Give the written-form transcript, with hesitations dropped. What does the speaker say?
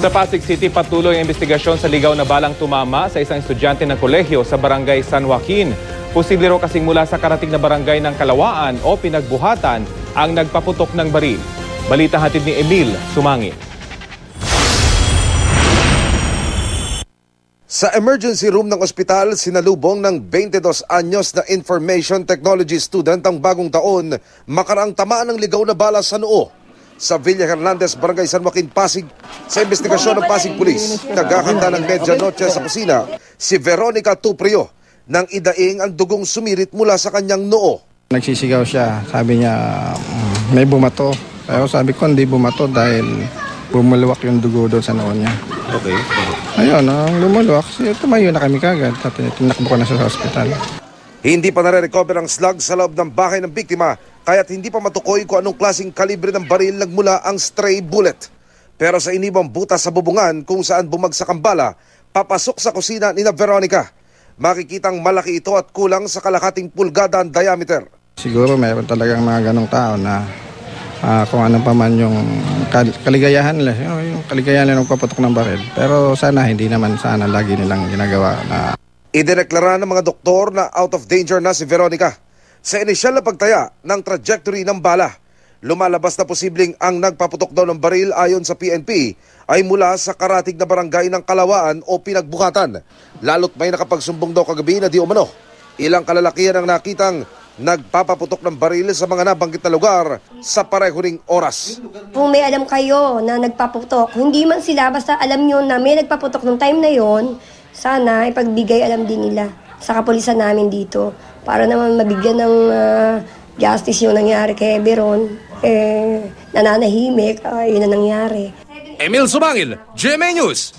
Sa Pasig City, patuloy ang investigasyon sa ligaw na balang tumama sa isang estudyante ng kolehiyo sa barangay San Joaquin. Posible raw kasing mula sa karating na barangay ng Kalawaan o Pinagbuhatan ang nagpaputok ng baril. Balita hatid ni Emil Sumangil. Sa emergency room ng ospital, sinalubong ng 22 anyos na information technology student ang bagong taon makaraang tamaan ng ligaw na bala sa noo. Sa Villa Hernandez, Barangay San Joaquin, Pasig, sa investigasyon ng Pasig Police, nagkakanta ng medyanoche sa kusina si Veronica Tuprio nang idaing ang dugong sumirit mula sa kanyang noo. Nagsisigaw siya, sabi niya may bumato. Pero sabi ko hindi bumato dahil bumuluwak yung dugo doon sa noo niya. Okay. Ayun, nang lumuluwak, tumayo na kami kagad at tinakbo ko na sa hospital. Hindi pa nare-recover ang slug sa loob ng bahay ng biktima, kaya't hindi pa matukoy kung anong klaseng kalibre ng baril nagmula ang stray bullet. Pero sa inibang butas sa bubungan kung saan bumagsak ang bala, papasok sa kusina ni Veronica. Makikitang malaki ito at kulang sa kalahating pulgada ang diameter. Siguro mayroon talagang mga ganong tao na kung ano pa man yung kaligayahan nila, yung kaligayahan nila nagpapatok ng baril. Pero sana hindi naman sana lagi nilang ginagawa na. Idineklara ng mga doktor na out of danger na si Veronica. Sa inisyal na pagtaya ng trajectory ng bala, lumalabas na posibleng ang nagpaputok daw ng baril ayon sa PNP ay mula sa karatig na barangay ng Kalawaan o Pinagbuhatan. Lalo't may nakapagsumbong daw kagabi na di umano. Ilang kalalakihan ang nakitang nagpapaputok ng baril sa mga nabanggit na lugar sa pareho ring oras. Kung may alam kayo na nagpaputok, hindi man sila, basta alam nyo na may nagpaputok ng time na yon, sana ipagbigay alam din nila sa kapulisan namin dito para naman mabigyan ng justice yung nangyari kay Veron. Nananahimik, yun ang nangyari. Emil Sumangil, GMA News.